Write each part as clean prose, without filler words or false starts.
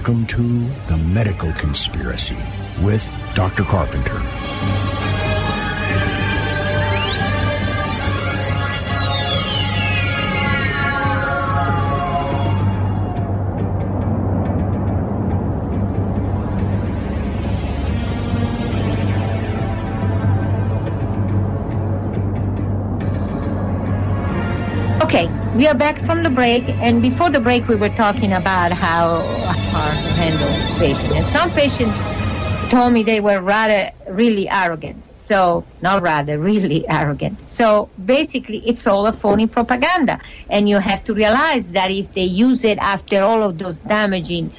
Welcome to The Medical Conspiracy with Dr. Carpenter. Okay, we are back from the break, and before the break we were talking about how to handle patients. And some patients told me they were really arrogant. So, not rather, really arrogant. So, basically, it's all a phony propaganda. And you have to realize that if they use it after all of those damaging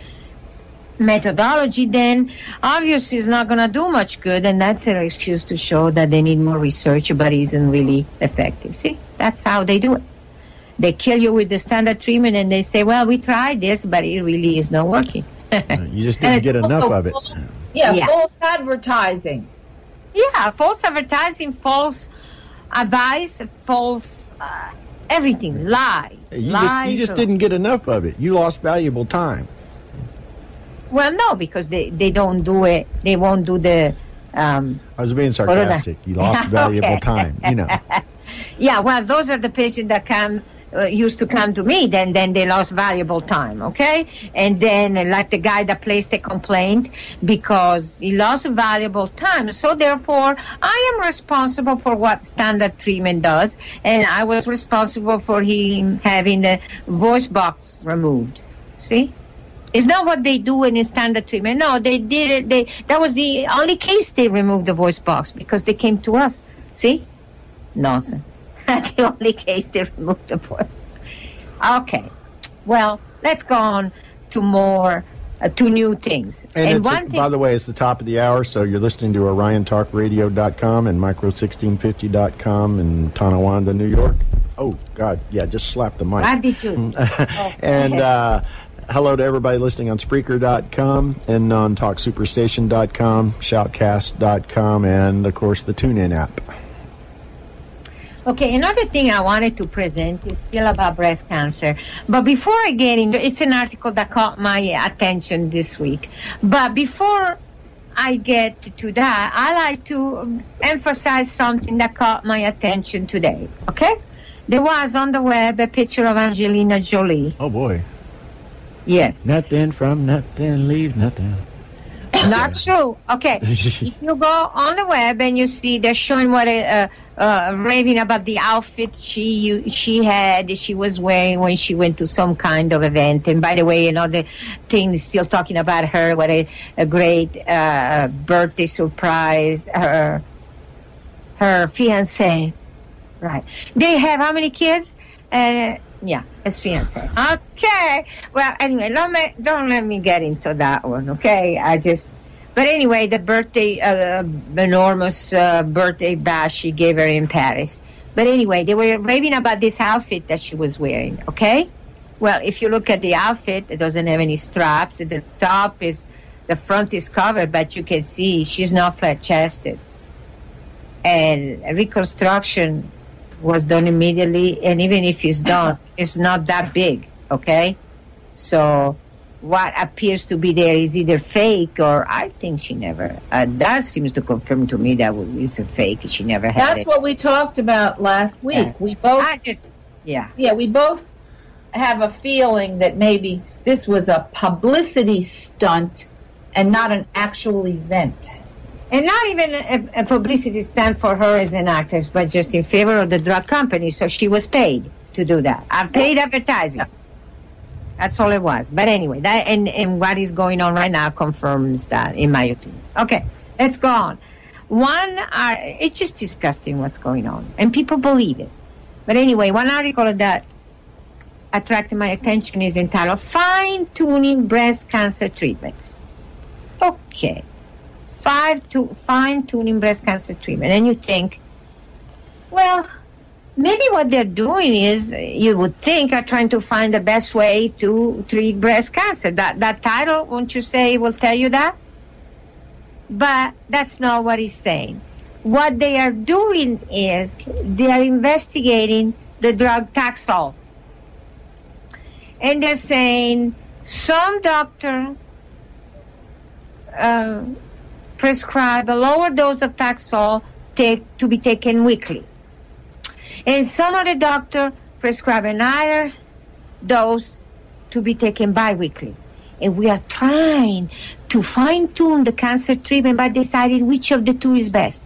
methodology, then obviously it's not going to do much good, and that's an excuse to show that they need more research, but it isn't really effective. See, that's how they do it. They kill you with the standard treatment, and they say, well, we tried this, but it really is not working. You just didn't get enough of it. Yeah, false advertising. Yeah, false advertising, false advice, false everything, lies. You just didn't get enough of it. You lost valuable time. Well, no, because they don't do it. They won't do the... I was being sarcastic. You lost valuable time, you know. Yeah, well, those are the patients that used to come to me, then they lost valuable time, okay? And then, like the guy that placed a complaint because he lost valuable time. So, therefore, I am responsible for what standard treatment does, and I was responsible for him having the voice box removed. See? It's not what they do in standard treatment. No, they did it. That was the only case they removed the voice box because they came to us. See? Nonsense. The only case they removed the voice. Okay. Well, let's go on to more, to new things. And by the way, it's the top of the hour, so you're listening to OrionTalkRadio.com and Micro1650.com in Tonawanda, New York. Oh, God, yeah, just slap the mic. How did you? And hello to everybody listening on Spreaker.com and on TalkSuperstation.com, Shoutcast.com, and, of course, the TuneIn app. Okay, another thing I wanted to present is still about breast cancer. But before I get into it's an article that caught my attention this week. But before I get to that, I like to emphasize something that caught my attention today. Okay? There was on the web a picture of Angelina Jolie. Oh, boy. Yes. Nothing from nothing, leave nothing. Not true. Okay. If you go on the web and you see they're showing what raving about the outfit she was wearing when she went to some kind of event. And by the way, another thing is still talking about her. What a great birthday surprise. Her fiancé. Right. They have how many kids? Yeah, his fiance. Okay. Well, anyway, don't let me get into that one, okay? But anyway, the birthday, enormous birthday bash she gave her in Paris. But anyway, they were raving about this outfit that she was wearing, okay? Well, if you look at the outfit, it doesn't have any straps. The front is covered, but you can see she's not flat-chested. And reconstruction was done immediately, and even if it's done, it's not that big, okay? So what appears to be there is either fake or I think she never, that seems to confirm to me that it's a fake. She never had it. That's what we talked about last week. Yeah. We both, we both have a feeling that maybe this was a publicity stunt and not an actual event. And not even a publicity stunt for her as an actress, but just in favor of the drug company. So she was paid to do that. Paid advertising. That's all it was. But anyway, that and what is going on right now confirms that, in my opinion. Okay, let's go on. It's just disgusting what's going on, and people believe it. But anyway, one article that attracted my attention is entitled "Fine-Tuning Breast Cancer Treatments." Okay. Fine-tuning breast cancer treatment. And you think, well, maybe what they're doing is, you would think, are trying to find the best way to treat breast cancer. That title, won't you say, will tell you that? But that's not what he's saying. What they are doing is they are investigating the drug Taxol. And they're saying some doctor prescribe a lower dose of Taxol to be taken weekly. And some other doctor prescribe a higher dose to be taken bi-weekly. And we are trying to fine-tune the cancer treatment by deciding which of the two is best.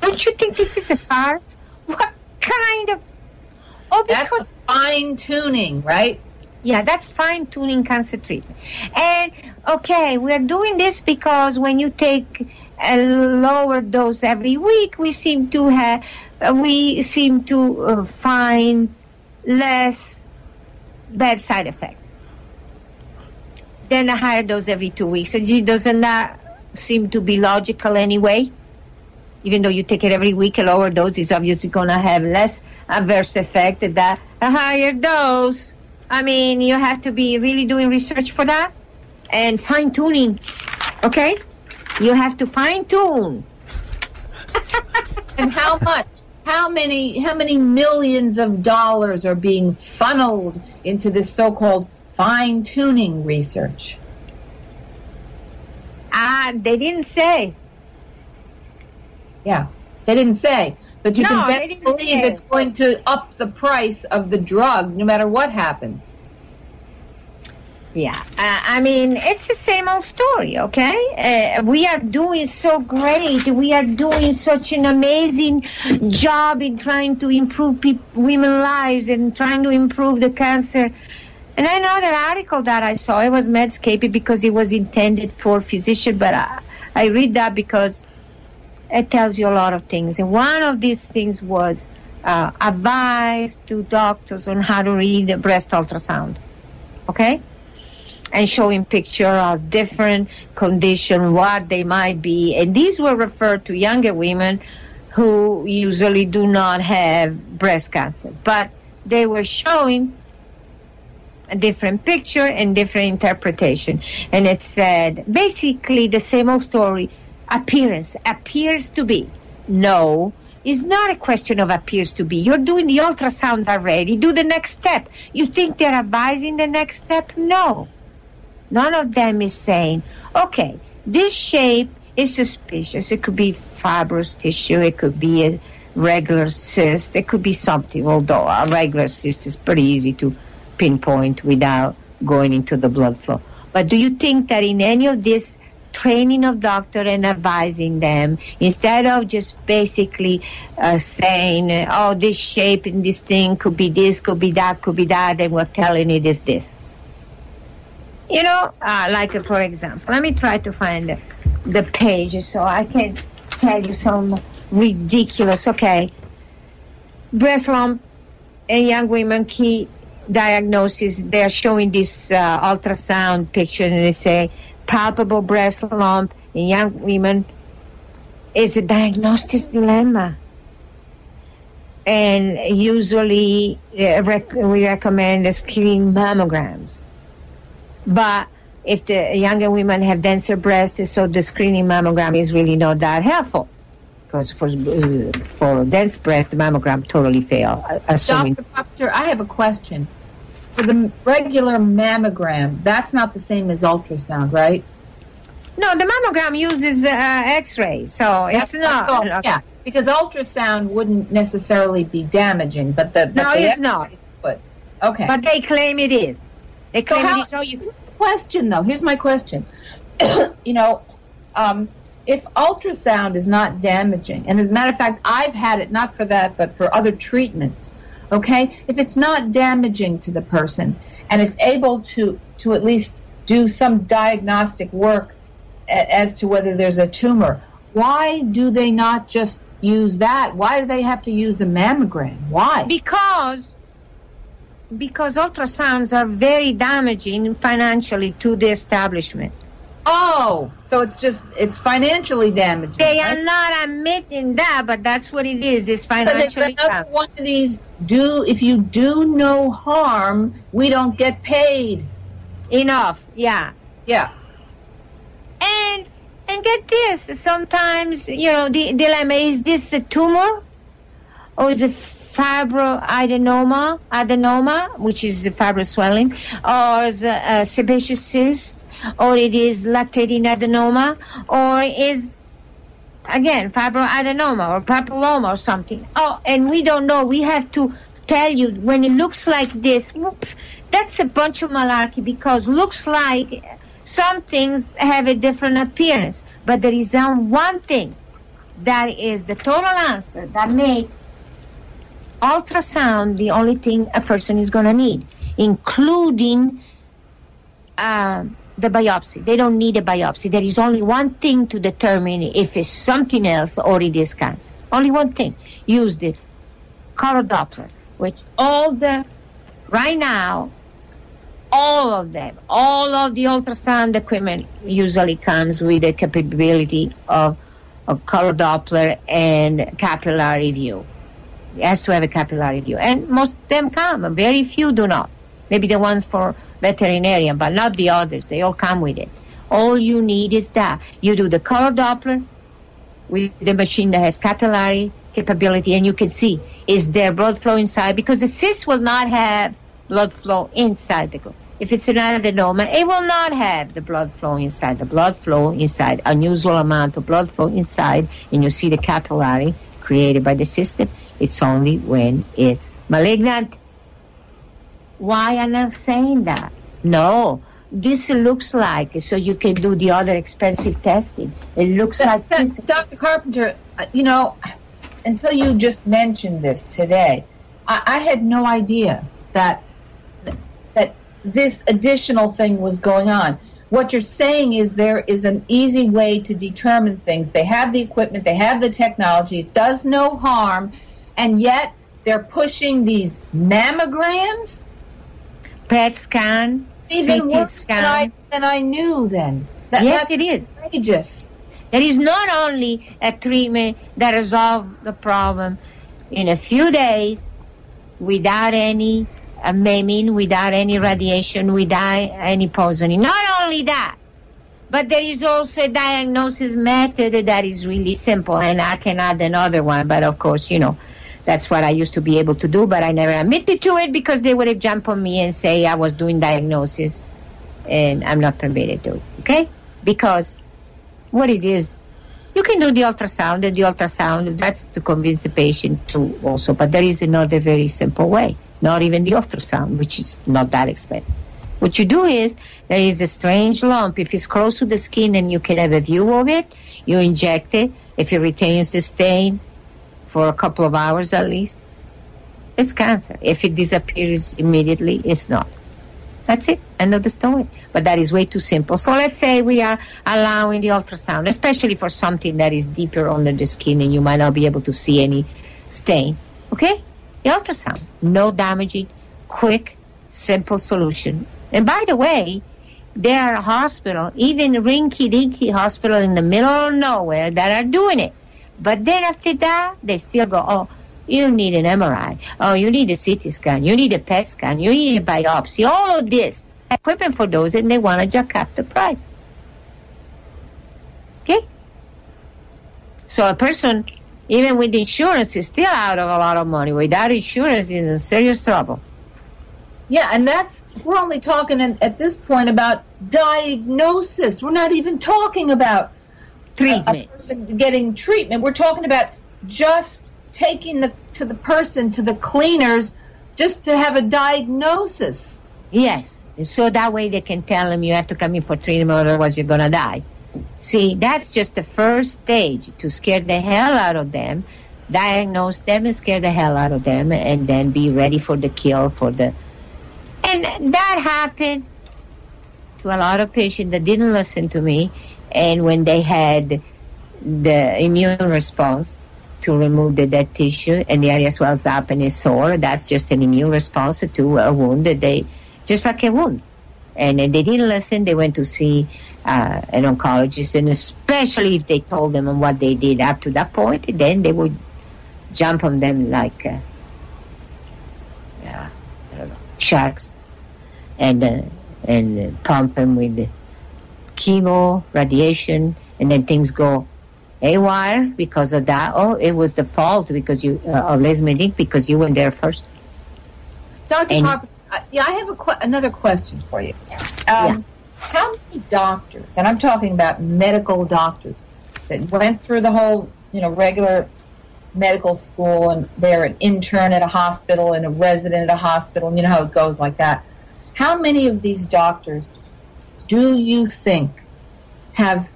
Don't you think this is a farce? What kind of... Oh, because... That's fine-tuning, right? Yeah, that's fine-tuning cancer treatment. And, okay, we're doing this because when you take a lower dose every week, we seem to find less bad side effects than a higher dose every 2 weeks. And doesn't that seem to be logical anyway? Even though you take it every week, a lower dose is obviously going to have less adverse effect than a higher dose. I mean, you have to be really doing research for that and fine-tuning, okay? You have to fine-tune. And how much? How many millions of dollars are being funneled into this so-called fine-tuning research? They didn't say. Yeah, they didn't say. But you can best believe it's going to up the price of the drug no matter what happens. Yeah, I mean, it's the same old story, okay? We are doing so great. We are doing such an amazing job in trying to improve women's lives and trying to improve the cancer. And I know that article that I saw, it was Medscape because it was intended for physicians, but I read that because it tells you a lot of things. And one of these things was advice to doctors on how to read the breast ultrasound, okay? And showing picture of different conditions, what they might be. And these were referred to younger women who usually do not have breast cancer. But they were showing a different picture and different interpretation. And it said basically the same old story. Appearance appears to be. No, it's not a question of appears to be. You're doing the ultrasound already. Do the next step. You think they're advising the next step? No. None of them is saying, okay, this shape is suspicious. It could be fibrous tissue. It could be a regular cyst. It could be something, although a regular cyst is pretty easy to pinpoint without going into the blood flow. But do you think that in any of this training of doctor and advising them, instead of just basically saying, oh, this shape and this thing could be this, could be that, and we're telling it is this? You know, like for example, let me try to find the page so I can tell you some ridiculous, okay, breast lump in young women, key diagnosis. They're showing this ultrasound picture and they say palpable breast lump in young women is a diagnostic dilemma. And usually we recommend screening mammograms. But if the younger women have denser breasts, so the screening mammogram is really not that helpful. Because for dense breast, the mammogram totally fail. Doctor, I have a question. For the regular mammogram, that's not the same as ultrasound, right? No, the mammogram uses X-rays, so it's not. Okay. Yeah, because ultrasound wouldn't necessarily be damaging, but it's not. But okay, but they claim it is. They claim it is. So question though. Here's my question. If ultrasound is not damaging, and as a matter of fact, I've had it not for that, but for other treatments. Okay, if it's not damaging to the person, and it's able to at least do some diagnostic work as to whether there's a tumor, why do they not just use that? Why do they have to use a mammogram? Why? Because ultrasounds are very damaging financially to the establishment. Oh, so it's financially damaging. They are not admitting that, but that's what it is. It's financially damaging. One of these, if you do no harm, we don't get paid. Enough, yeah. Yeah. And get this, sometimes, the dilemma, is this a tumor? Or is it fibroadenoma, which is a fibrous swelling? Or is it a sebaceous cyst? or it is lactating adenoma, or is, again, fibroadenoma or papilloma or something. Oh, and we don't know. We have to tell you when it looks like this, whoops, that's a bunch of malarkey, because looks like some things have a different appearance. But there is one thing that is the total answer that makes ultrasound the only thing a person is going to need, including the biopsy. They don't need a biopsy. There is only one thing to determine if it's something else or it is cancer. Only one thing. Use the color Doppler, which right now, all of the ultrasound equipment usually comes with the capability of color Doppler and capillary view. It has to have a capillary view. And most of them come. Very few do not. Maybe the ones for veterinarian, but not the others. They all come with it. All you need is that. You do the color Doppler with the machine that has capillary capability, and you can see, is there blood flow inside? Because the cyst will not have blood flow inside the gland. If it's an adenoma, it will not have the blood flow inside. The blood flow inside, unusual amount of blood flow inside, and you see the capillary created by the system. It's only when it's malignant. Why am I saying that? No, this looks like, so you can do the other expensive testing. It looks like this. Dr. Carpenter, until you just mentioned this today, I had no idea that this additional thing was going on. What you're saying is there is an easy way to determine things. They have the equipment, they have the technology, it does no harm, and yet they're pushing these mammograms? PET scan, even CT worse scan. than I knew then. Yes, it is. Outrageous. There is not only a treatment that resolves the problem in a few days without any maiming, without any radiation, without any poisoning. Not only that, but there is also a diagnosis method that is really simple, and I can add another one, but of course, that's what I used to be able to do, but I never admitted to it because they would have jumped on me and say I was doing diagnosis, and I'm not permitted to, okay? Because what it is, you can do the ultrasound, and the ultrasound, that's to convince the patient too also, but there is another very simple way, not even the ultrasound, which is not that expensive. What you do is, there is a strange lump. If it's close to the skin and you can have a view of it, you inject it. If it retains the stain for a couple of hours at least, it's cancer. If it disappears immediately, it's not. That's it. End of the story. But that is way too simple. So let's say we are allowing the ultrasound, especially for something that is deeper under the skin and you might not be able to see any stain. Okay? The ultrasound. No damaging, quick, simple solution. And by the way, there are hospitals, even rinky-dinky hospital in the middle of nowhere, that are doing it. But then after that, they still go, oh, you need an MRI. Oh, you need a CT scan. You need a PET scan. You need a biopsy. All of this equipment for those, and they want to jack up the price. Okay? So a person, even with insurance, is still out of a lot of money. Without insurance, is in serious trouble. Yeah, and we're only talking at this point about diagnosis. We're not even talking about treatment. A person getting treatment. We're talking about just taking to the person, to the cleaners, just to have a diagnosis. Yes, so that way they can tell them you have to come in for treatment, otherwise you're going to die. See, that's just the first stage, to scare the hell out of them, diagnose them and scare the hell out of them, and then be ready for the kill, And that happened to a lot of patients that didn't listen to me, and when they had the immune response to remove the dead tissue and the area swells up and is sore, that's just an immune response to a wound that just like a wound. And they didn't listen. They went to see an oncologist, and especially if they told them what they did up to that point, then they would jump on them like I don't know, sharks, and pump them with chemo, radiation, and then things go haywire because of that. Oh, it was the fault because of Les Medic, because you went there first. Dr. Harper, I have another question for you. how many doctors, and I'm talking about medical doctors, that went through the whole, regular medical school, and they're an intern at a hospital and a resident at a hospital, and you know how it goes like that. How many of these doctors do you think have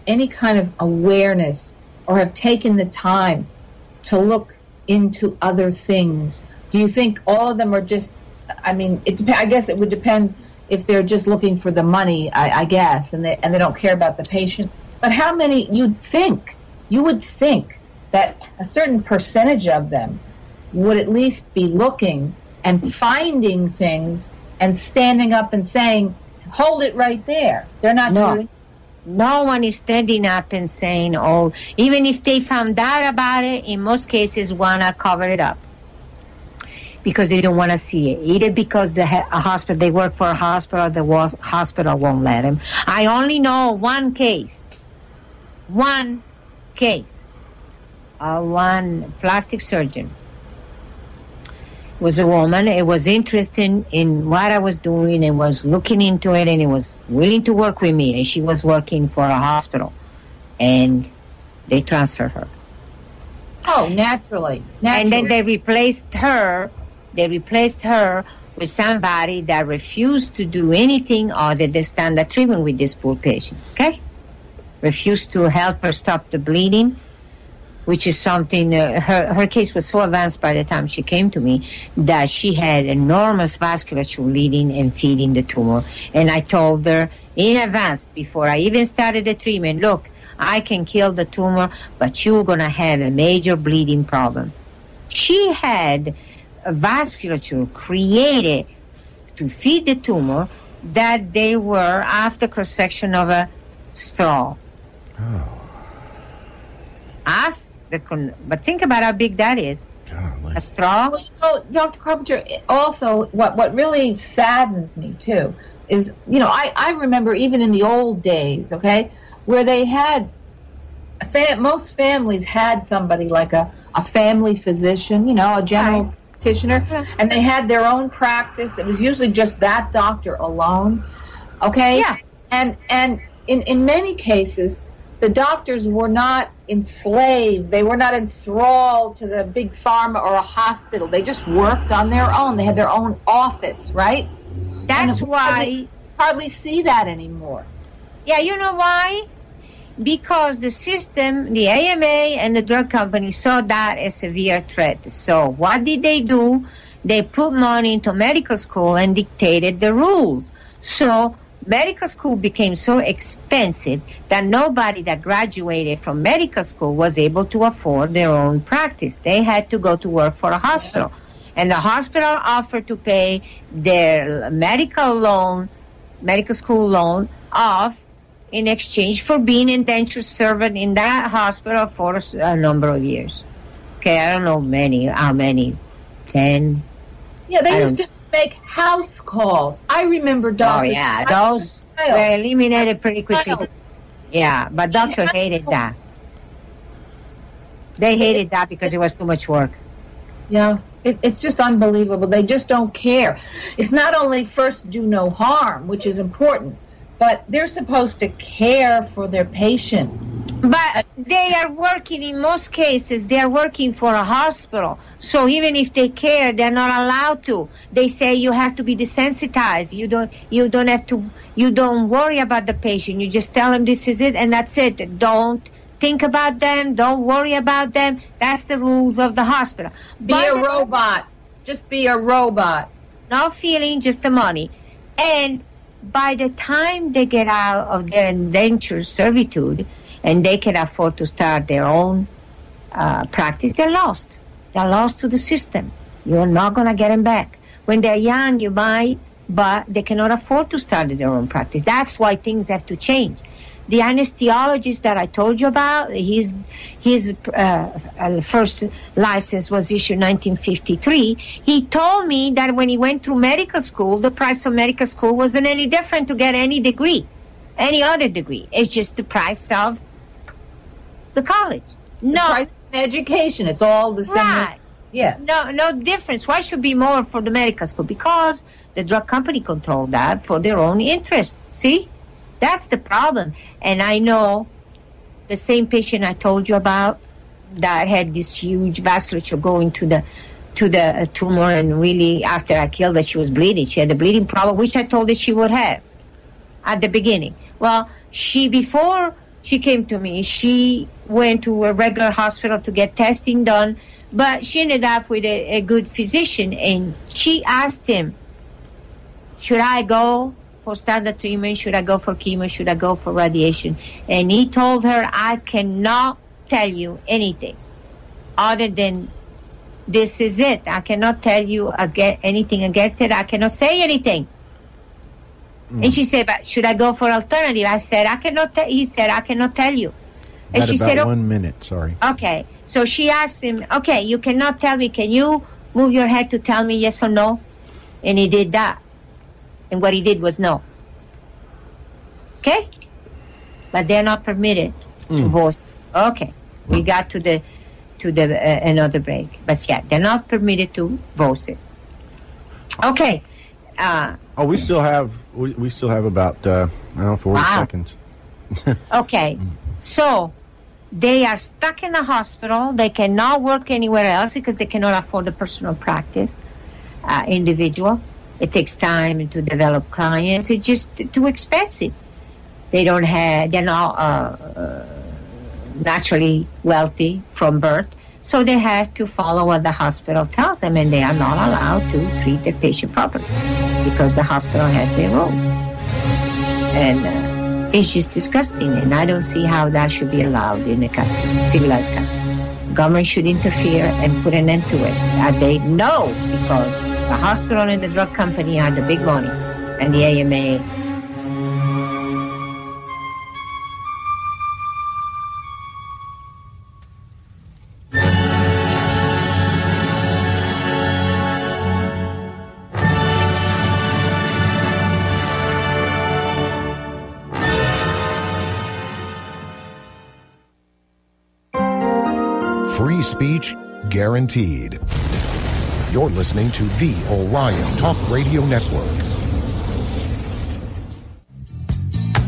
any kind of awareness or have taken the time to look into other things? Do you think all of them are just, I guess it would depend if they're just looking for the money, I guess, and they don't care about the patient. But how many you would think that a certain percentage of them would at least be looking and finding things and standing up and saying, hold it right there. They're not doing. No one is standing up and saying, oh, even if they found out about it, in most cases want to cover it up because they don't want to see it. Either because a hospital, they work for a hospital, the hospital won't let them. I only know one case. One plastic surgeon. It was a woman. It was interested in what I was doing and was looking into it, and it was willing to work with me. And she was working for a hospital, and they transferred her. Oh, naturally. And then they replaced her. With somebody that refused to do anything other than standard treatment with this poor patient. Okay, refused to help her stop the bleeding, which is something, her case was so advanced by the time she came to me that she had enormous vasculature leading and feeding the tumor. And I told her in advance, before I even started the treatment, look, I can kill the tumor, but you're going to have a major bleeding problem. She had a vasculature created to feed the tumor that they were after cross-section of a straw. Oh. But think about how big that is. Golly. A straw. Well, Dr. Carpenter, also, what really saddens me, too, is, I remember even in the old days, okay, where they had, most families had somebody like a family physician, a general practitioner, and they had their own practice. It was usually just that doctor alone, okay? Yeah. And in many cases, the doctors were not enslaved. They were not enthralled to the big pharma or a hospital. They just worked on their own. They had their own office, right? That's why hardly see that anymore. Yeah, you know why? Because the system, the AMA and the drug company saw that as a severe threat. So what did they do? They put money into medical school and dictated the rules. So medical school became so expensive that nobody that graduated from medical school was able to afford their own practice. They had to go to work for a hospital. And the hospital offered to pay their medical school loan off in exchange for being indentured servant in that hospital for a number of years. Okay, I don't know how many, 10? Yeah, they used to make house calls. I remember doctors. Oh, yeah, those were eliminated pretty quickly. Yeah, but doctors hated that. They hated that because it was too much work. Yeah, it's just unbelievable. They just don't care. It's not only first do no harm, which is important, but they're supposed to care for their patient. But they are working, in most cases, they are working for a hospital. So even if they care, they're not allowed to. They say you have to be desensitized. You don't worry about the patient. You just tell them this is it and that's it. Don't think about them. Don't worry about them. That's the rules of the hospital. Be a robot. Just be a robot. No feeling, just the money. And by the time they get out of their indentured servitude and they can afford to start their own practice, they're lost. They're lost to the system. You're not going to get them back. When they're young, you might, but they cannot afford to start their own practice. That's why things have to change. The anesthesiologist that I told you about, his first license was issued in 1953. He told me that when he went through medical school, the price of medical school wasn't any different to get any degree, any other degree. It's just the price of the college. The price of education. It's all the same. Yes. No difference. Why should be more for the medical school? Because the drug company controlled that for their own interest. See? That's the problem. And I know the same patient I told you about that had this huge vasculature going to the tumor, and really after I killed her, she was bleeding. She had a bleeding problem, which I told her she would have at the beginning. Well, before she came to me, she went to a regular hospital to get testing done, but she ended up with a good physician, and she asked him, should I go for standard treatment? Should I go for chemo? Should I go for radiation? And he told her, I cannot tell you anything other than this is it. I cannot tell you anything against it. I cannot say anything. And she said, but should I go for alternative? I said, I cannot tell. He said, I cannot tell you. And she said, 1 minute, sorry. Okay. So she asked him, okay, you cannot tell me. Can you move your head to tell me yes or no? And he did that. And what he did was no. Okay? But they're not permitted to voice. Okay. We got to the another break. But yeah, they're not permitted to voice it. Okay. We still have about 40 seconds. Okay. So they are stuck in the hospital. They cannot work anywhere else because they cannot afford a personal practice individual. It takes time to develop clients. It's just too expensive. They're not naturally wealthy from birth. So they have to follow what the hospital tells them, and they are not allowed to treat their patient properly because the hospital has their role. And it's just disgusting, and I don't see how that should be allowed in a country, civilized country. Government should interfere and put an end to it. They know because the hospital and the drug company are the big money, and the AMA. Free speech guaranteed. You're listening to the Orion Talk Radio Network.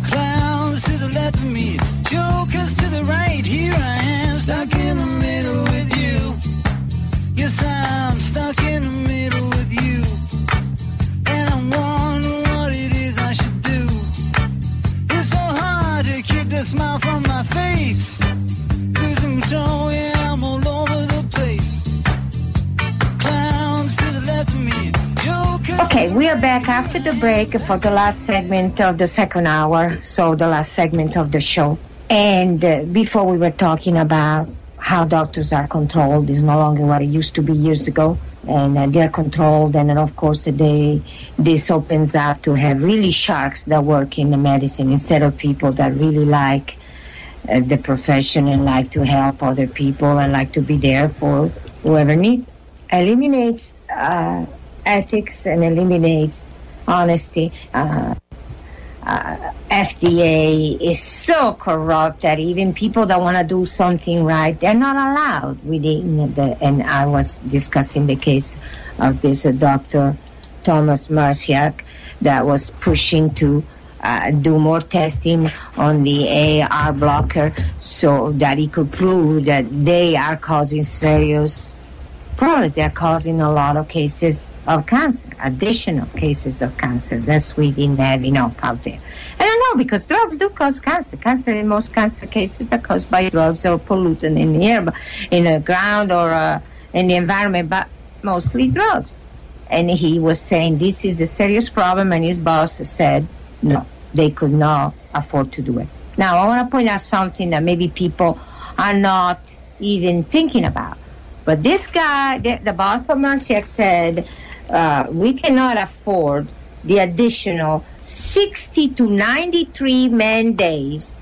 Clowns to the left of me, jokers to the right. Here I am, stuck in the middle with you. Yes, I'm stuck in the middle with you. And I'm wondering what it is I should do. It's so hard to keep the smile from my face. Losing control, yeah. I'm all over the place. Clowns to the left of me. Okay, we are back after the break for the last segment of the second hour, so the last segment of the show. And before we were talking about how doctors are controlled. Is no longer what it used to be years ago. And they're controlled, and then of course this opens up to have really sharks that work in the medicine instead of people that really like the profession and like to help other people and like to be there for whoever needs. Eliminates ethics and eliminates honesty. FDA is so corrupt that even people that want to do something right, they're not allowed within and I was discussing the case of this Dr. Thomas Marciak that was pushing to do more testing on the AR blocker so that he could prove that they are causing serious problems. They are causing a lot of cases of cancer, additional cases of cancer. That's we didn't have enough out there. I don't know, because drugs do cause cancer. Cancer in most cancer cases are caused by drugs or pollutant in the air, in the ground or in the environment, but mostly drugs. And he was saying this is a serious problem, and his boss said no, they could not afford to do it. Now, I want to point out something that maybe people are not even thinking about. But this guy, the boss of Marciak, said we cannot afford the additional 60 to 93 man days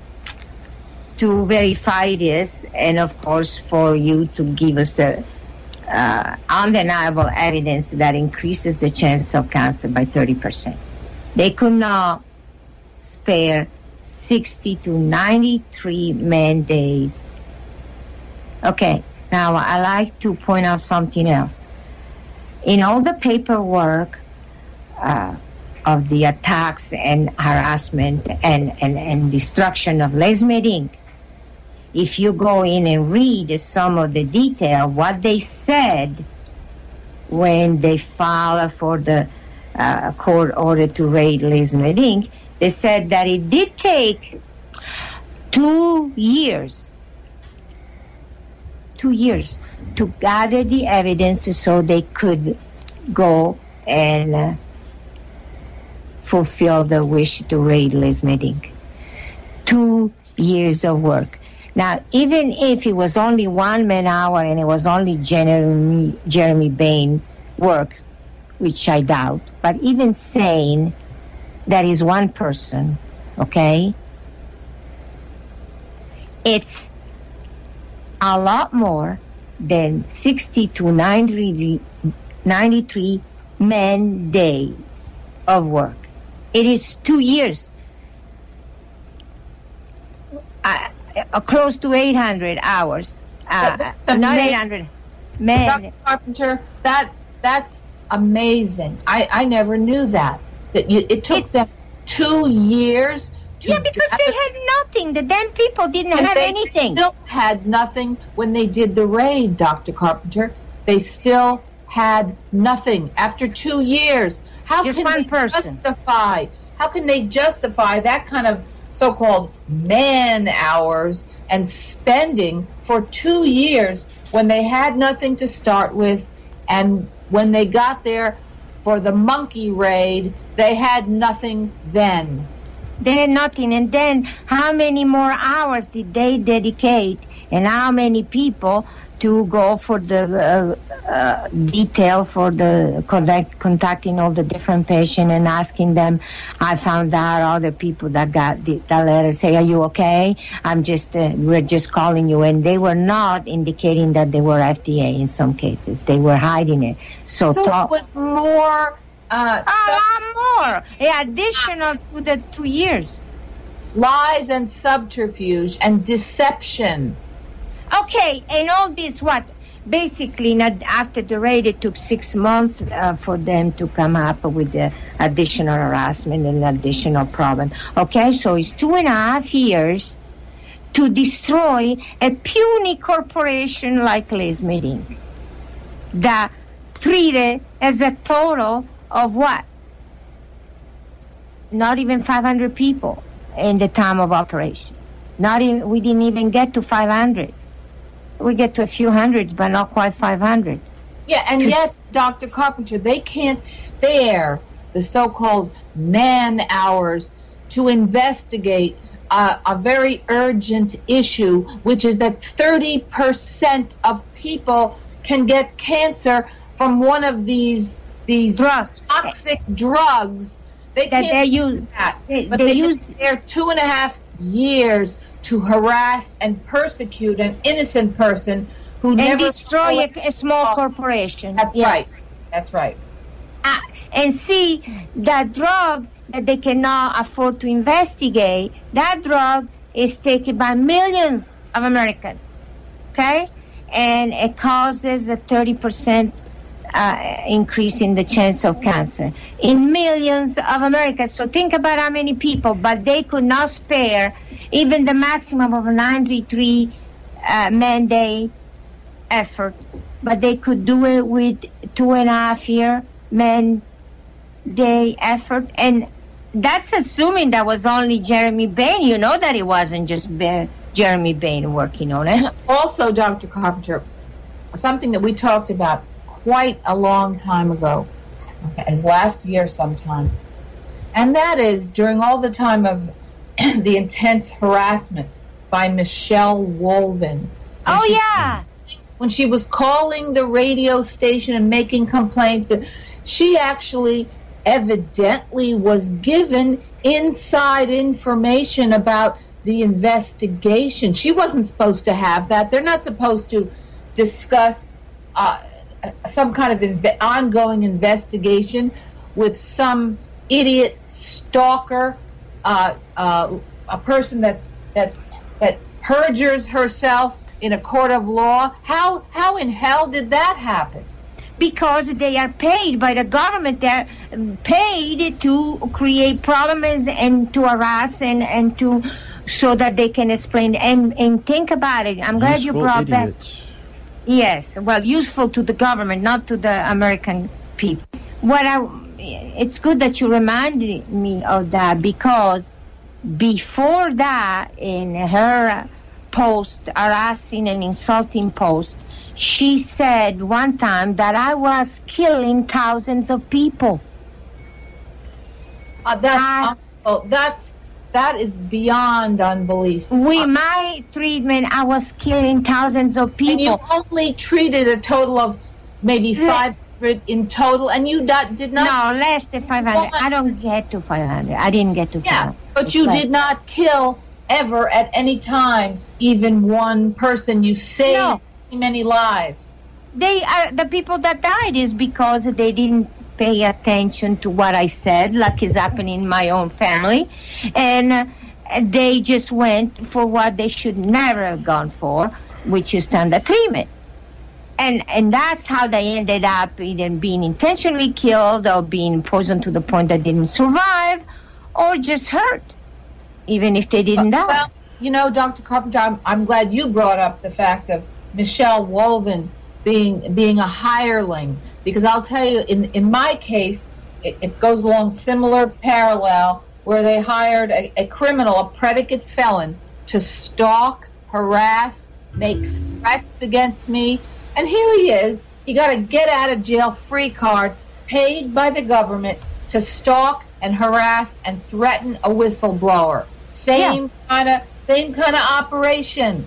to verify this, and of course for you to give us the undeniable evidence that increases the chance of cancer by 30%. They could not spare 60 to 93 man days. Okay. Now, I like to point out something else. In all the paperwork of the attacks and harassment and destruction of Les Meeting, if you go in and read some of the detail, what they said when they filed for the court order to raid Les Meeting, they said that it did take 2 years to gather the evidence so they could go and fulfill the wish to raid Les Meeting. 2 years of work. Now, even if it was only one man hour and it was only Jeremy Bain work, which I doubt, but even saying that is one person, okay, it's a lot more than 60 to 93 man days of work. It is 2 years. Close to 800 hours. Not 800. Man. Dr. Carpenter, that's amazing. I never knew that. It took them 2 years. Because they had nothing. The damn people didn't have anything. They still had nothing when they did the raid, Dr. Carpenter. They still had nothing after 2 years. How can they justify that kind of so-called man hours and spending for 2 years when they had nothing to start with, and when they got there for the monkey raid, they had nothing then? They had nothing. And then how many more hours did they dedicate, and how many people to go for the detail for the contacting all the different patients and asking them? I found out other people that got the letter say, are you okay? We're just calling you. And they were not indicating that they were FDA in some cases. They were hiding it. So it was more... a lot more. Additional to the 2 years. Lies and subterfuge and deception. Okay, and all this, what? Basically, not after the raid, it took 6 months for them to come up with the additional harassment and additional problem. Okay, so it's 2.5 years to destroy a puny corporation like Les Meeting that treated as a total of what? Not even 500 people in the time of operation. We didn't even get to 500. We get to a few hundreds, but not quite 500. Yeah, and yes, Dr. Carpenter, they can't spare the so-called man hours to investigate a very urgent issue, which is that 30% of people can get cancer from one of these drugs. Toxic drugs. They can't use that. But they used their 2.5 years to harass and persecute an innocent person who never destroy a small corporation. That's right. That's right. And see, that drug that they cannot afford to investigate, that drug is taken by millions of Americans. Okay? And it causes a 30% increase in the chance of cancer in millions of Americans. So think about how many people, but they could not spare even the maximum of a 93 man-day effort, but they could do it with 2.5 year man-day effort. And that's assuming that was only Jeremy Bain. You know that it wasn't just Jeremy Bain working on it. Also, Dr. Carpenter, something that we talked about quite a long time ago, okay, it was last year sometime, and that is during all the time of the intense harassment by Michelle Wolven. When she was calling the radio station and making complaints, she actually evidently was given inside information about the investigation. She wasn't supposed to have that. They're not supposed to discuss some kind of ongoing investigation with some idiot stalker, a person that perjures herself in a court of law? How in hell did that happen? Because they are paid by the government. They're paid to create problems and to harass and to so that they can explain and think about it. I'm glad you brought that. Yes, well, useful to the government, not to the American people. It's good that you reminded me of that, because before that, in her post, harassing and insulting post, she said one time that I was killing thousands of people. That is beyond unbelief. My treatment, I was killing thousands of people. And you only treated a total of maybe 500 in total, and you did not... No, less than 500. I don't get to 500. I didn't get to 500. Yeah, but you did not kill ever at any time, even one person. You saved many lives. The people that died is because they didn't pay attention to what I said, like is happening in my own family, and they just went for what they should never have gone for, which is standard treatment. And that's how they ended up either being intentionally killed or being poisoned to the point that they didn't survive, or just hurt, even if they didn't die. Well, you know, Dr. Carpenter, I'm glad you brought up the fact of Michelle Wolven being a hireling, because I'll tell you, in my case, it goes along similar parallel, where they hired a criminal, a predicate felon, to stalk, harass, make threats against me. And here he is. He got a get-out-of-jail-free card paid by the government to stalk and harass and threaten a whistleblower. Same kind of operation.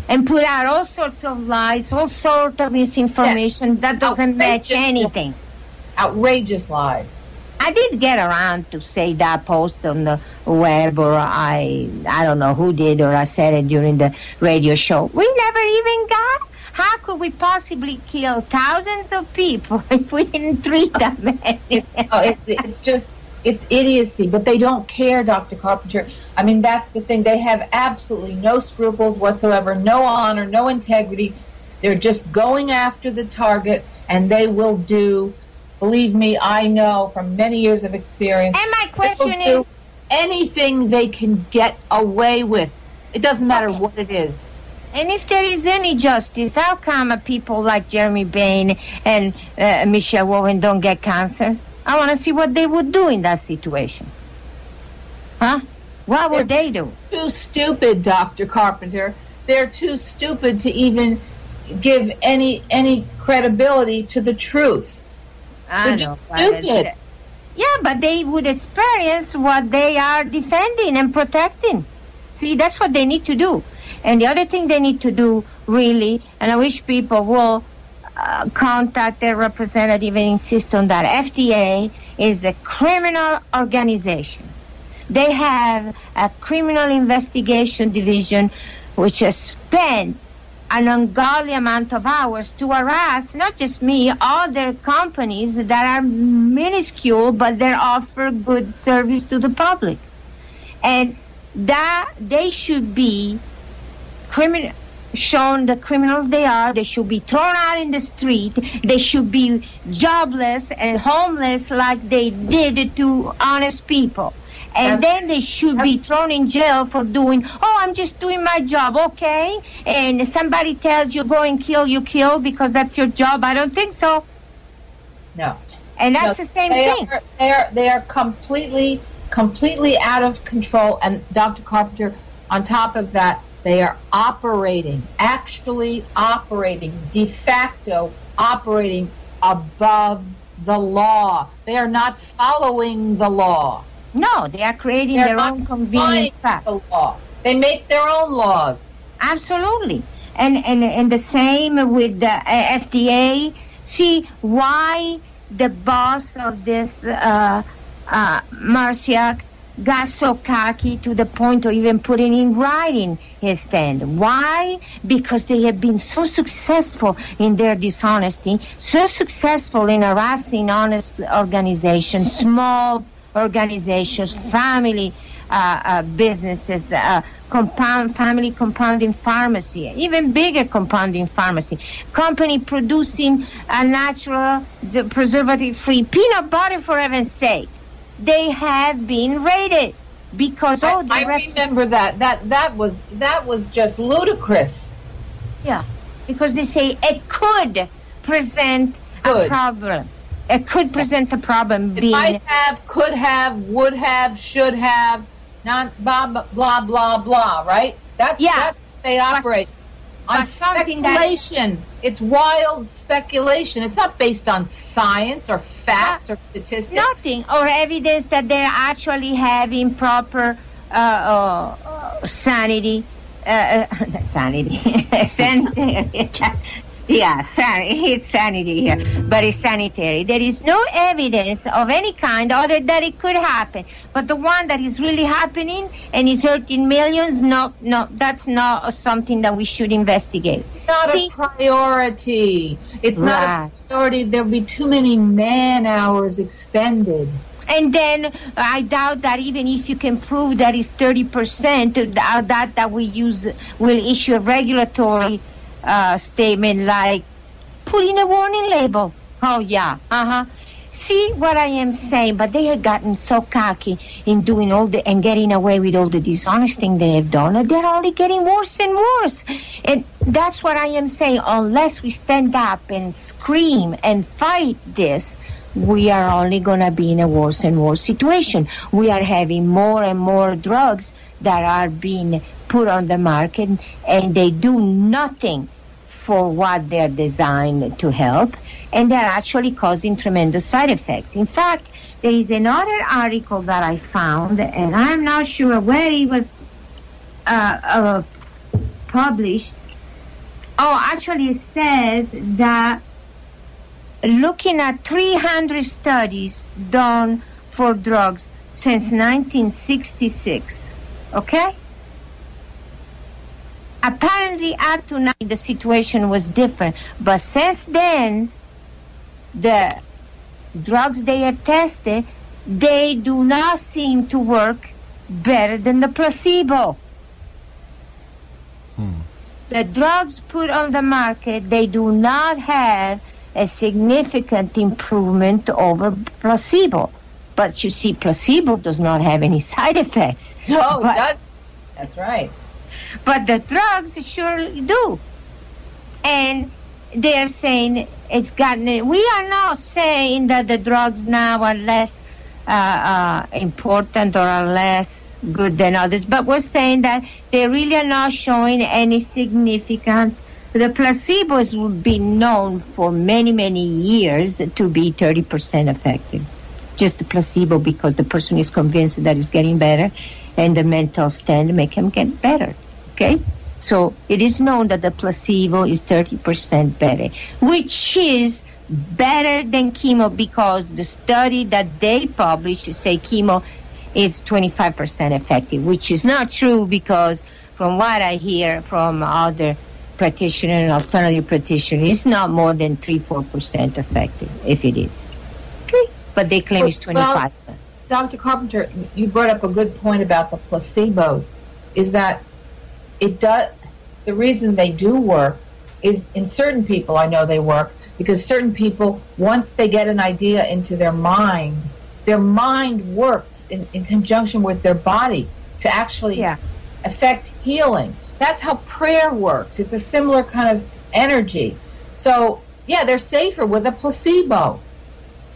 And put out all sorts of lies, all sorts of misinformation that doesn't match anything. Outrageous lies. I did get around to say that post on the web, or I don't know who did, or I said it during the radio show. We never even got. How could we possibly kill thousands of people if we didn't treat them? It's idiocy, but they don't care, Dr. Carpenter. I mean, that's the thing. They have absolutely no scruples whatsoever, no honor, no integrity. They're just going after the target, and they will do, believe me, I know from many years of experience. And my question is, anything they can get away with. It doesn't matter what it is. And if there is any justice, how come people like Jeremy Bain and Michelle Wolven don't get cancer? I want to see what they would do in that situation. Huh? What would they do? Too stupid, Dr. Carpenter. They're too stupid to even give any credibility to the truth. They're just stupid. Yeah, but they would experience what they are defending and protecting. See, that's what they need to do. And the other thing they need to do, really, and I wish people will contact their representative and insist on that. FDA is a criminal organization. They have a criminal investigation division which has spent an ungodly amount of hours to harass not just me, other companies that are minuscule, but they offer good service to the public. And that they should be shown the criminals they are. They should be thrown out in the street. They should be jobless and homeless like they did to honest people. And then they should be thrown in jail for doing, I'm just doing my job, okay? And somebody tells you go and kill, you kill because that's your job. I don't think so. No. And that's the same thing. They are completely out of control. And Dr. Carpenter, on top of that, they are actually operating, de facto operating above the law. They are not following the law. No, they are creating their own convenient fact. The law. They make their own laws. Absolutely. And the same with the FDA. See why the boss of this Marciak got so cocky to the point of even putting in writing his stand. Why? Because they have been so successful in their dishonesty, so successful in harassing honest organizations, small organizations, family businesses, family compounding pharmacy, even bigger compounding pharmacy, company producing a natural, preservative-free peanut butter, for heaven's sake. They have been raided because I remember that. That was just ludicrous. Yeah, because they say it could present a problem. It could present a problem. It might have, could have, would have, should have, not blah blah blah blah. Right? That's they operate on speculation. It's wild speculation. It's not based on science or facts or statistics. Nothing, or evidence that they're actually having proper sanity. Sanity. It's sanity here, but it's sanitary. There is no evidence of any kind other that it could happen. But the one that is really happening and is hurting millions, no, that's not something that we should investigate. It's not a priority. It's not a priority. There'll be too many man-hours expended. And then I doubt that even if you can prove that it's 30%, that will issue a regulatory statement like putting a warning label. Oh, yeah. See what I am saying? But they have gotten so cocky in doing and getting away with all the dishonest thing they have done. They're only getting worse and worse. And that's what I am saying. Unless we stand up and scream and fight this, we are only going to be in a worse and worse situation. We are having more and more drugs that are being put on the market, and they do nothing for what they're designed to help, and they're actually causing tremendous side effects. In fact, there is another article that I found, and I'm not sure where it was published. Actually it says that looking at 300 studies done for drugs since 1966, okay? Apparently, up to now, the situation was different. But since then, the drugs they have tested, they do not seem to work better than the placebo. The drugs put on the market, they do not have a significant improvement over placebo. But you see, placebo does not have any side effects. No, it does. That's right. But the drugs surely do. And they're saying we are not saying that the drugs now are less important or are less good than others, but we're saying that they really are not showing any significant. The placebos would be known for many, many years to be 30% effective. Just the placebo, because the person is convinced that it's getting better, and the mental stand make him get better. Okay? So it is known that the placebo is 30% better, which is better than chemo, because the study that they published say chemo is 25% effective, which is not true, because from what I hear from other practitioners and alternative practitioners, it's not more than 3-4% effective, if it is. Okay? But they claim it's 25%. Well, Dr. Carpenter, you brought up a good point about the placebos, is that it does. The reason they do work is, in certain people, I know they work, because certain people, once they get an idea into their mind works in conjunction with their body to actually affect healing. That's how prayer works. It's a similar kind of energy. So, yeah, they're safer with a placebo.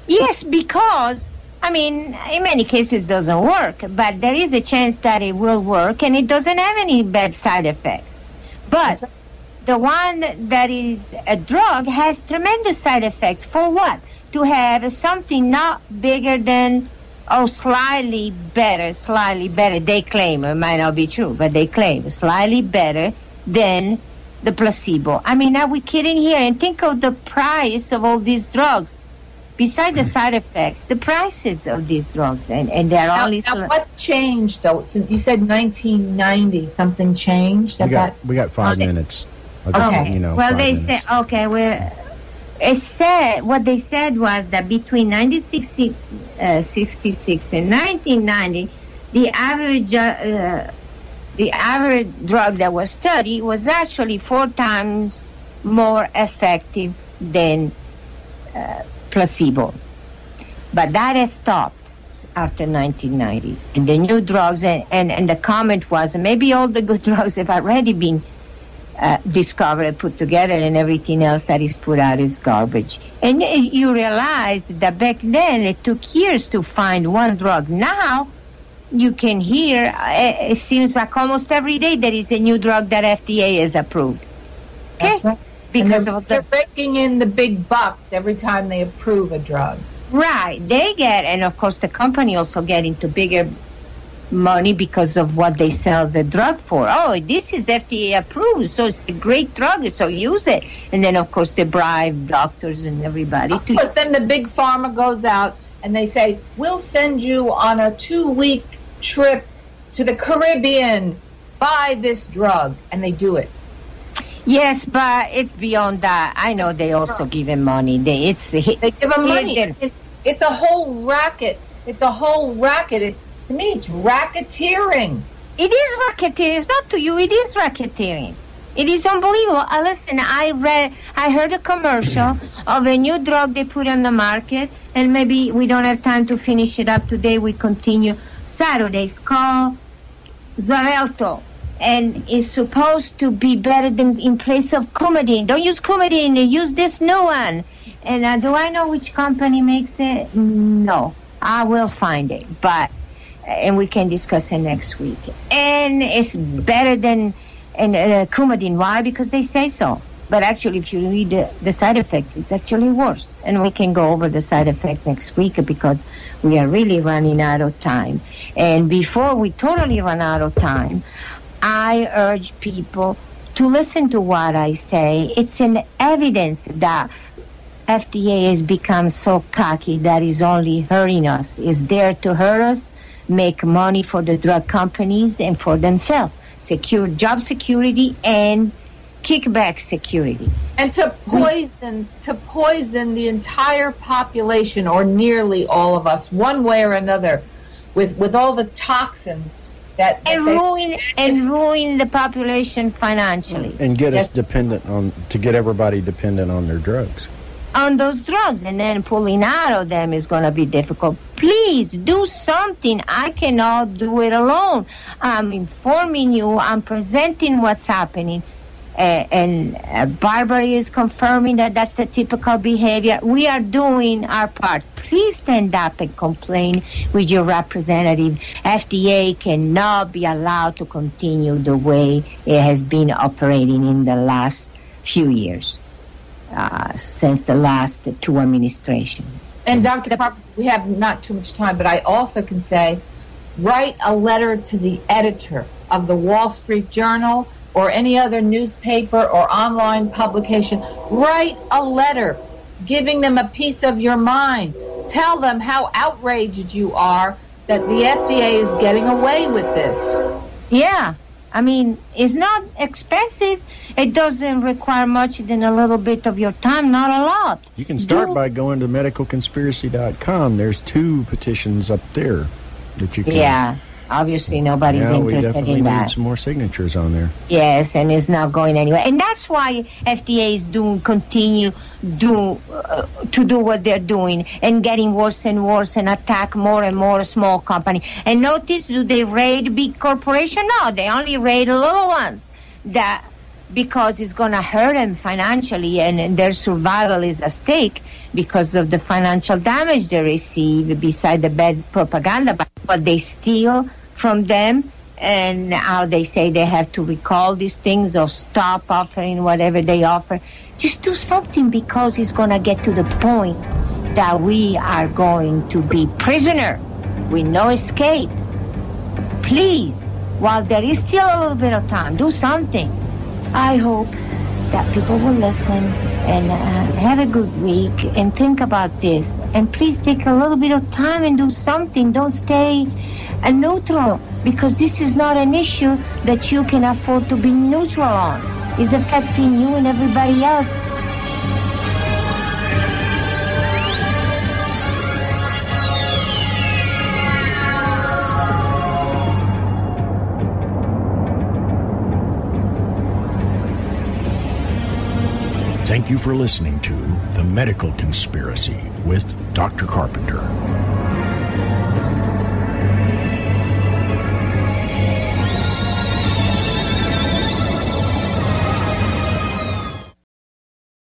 Yes, because, I mean, in many cases it doesn't work, but there is a chance that it will work, and it doesn't have any bad side effects. But the one that is a drug has tremendous side effects. For what? To have something not bigger than, slightly better. They claim, it might not be true, but they claim slightly better than the placebo. I mean, are we kidding here? And think of the price of all these drugs. Besides the side effects, the prices of these drugs, and they're only. Now what changed, though? Since you said 1990, something changed. We got 5 minutes. Okay. Well, they said what they said was that between 1966 and 1990, the average the average drug that was studied was actually 4 times more effective than placebo. But that has stopped after 1990. And the new drugs, and the comment was, maybe all the good drugs have already been discovered and put together, and everything else that is put out is garbage. And you realize that back then it took years to find one drug. Now you can hear, it seems like almost every day there is a new drug that FDA has approved. Okay? That's right. Because they're raking in the big bucks every time they approve a drug. Right. They get, and of course the company also get into bigger money because of what they sell the drug for. Oh, this is FDA approved, so it's a great drug, so use it. And then of course they bribe doctors and everybody. Of course, then the big pharma goes out and they say, we'll send you on a 2-week trip to the Caribbean, buy this drug, and they do it. Yes, but it's beyond that. I know they also give him money. They give him money. It's a whole racket. It's a whole racket. To me, it's racketeering. It is racketeering. It's not to you. It is racketeering. It is unbelievable. Listen, I heard a commercial of a new drug they put on the market, and maybe we don't have time to finish it up today. We continue Saturday. It's called Xarelto. And it's supposed to be better than in place of Coumadin. Don't use Coumadin, use this new one. And do I know which company makes it? No, I will find it. And we can discuss it next week. And it's better than Coumadin. Why? Because they say so. But actually, if you read the side effects, it's actually worse. And we can go over the side effect next week because we are really running out of time. And before we totally run out of time, I urge people to listen to what I say. It's an evidence that FDA has become so cocky that is only hurting us. It's there to hurt us, make money for the drug companies and for themselves, secure job security and kickback security. And to poison the entire population, or nearly all of us, one way or another, with all the toxins. Ruin the population financially, and get us to get everybody dependent on their drugs, on those drugs, and then pulling out of them is going to be difficult. Please do something. I cannot do it alone. I'm informing you. I'm presenting what's happening. And Barbara is confirming that that's the typical behavior. We are doing our part. Please stand up and complain with your representative. FDA cannot be allowed to continue the way it has been operating in the last few years, since the last 2 administrations. And Dr. Carpenter, we have not too much time, but I also can say, write a letter to the editor of the Wall Street Journal or any other newspaper or online publication. Write a letter giving them a piece of your mind. Tell them how outraged you are that the FDA is getting away with this. Yeah. I mean, it's not expensive. It doesn't require much than a little bit of your time, not a lot. You can start by going to medicalconspiracy.com. There's 2 petitions up there that you can... Yeah. Obviously, nobody's interested in that. We need some more signatures on there. Yes, and it's not going anywhere. And that's why FDA is continue to do what they're doing and getting worse and worse and attack more and more small company. And notice, do they raid big corporation? No, they only raid little ones. Because it's going to hurt them financially, and their survival is at stake because of the financial damage they receive beside the bad propaganda. But they steal from them, and now they say they have to recall these things or stop offering whatever they offer. Just do something, because it's going to get to the point that we are going to be prisoner with no escape. Please, while there is still a little bit of time, do something. I hope that people will listen and have a good week and think about this. And please take a little bit of time and do something. Don't stay neutral, because this is not an issue that you can afford to be neutral on. It's affecting you and everybody else. Thank you for listening to The Medical Conspiracy with Dr. Carpenter.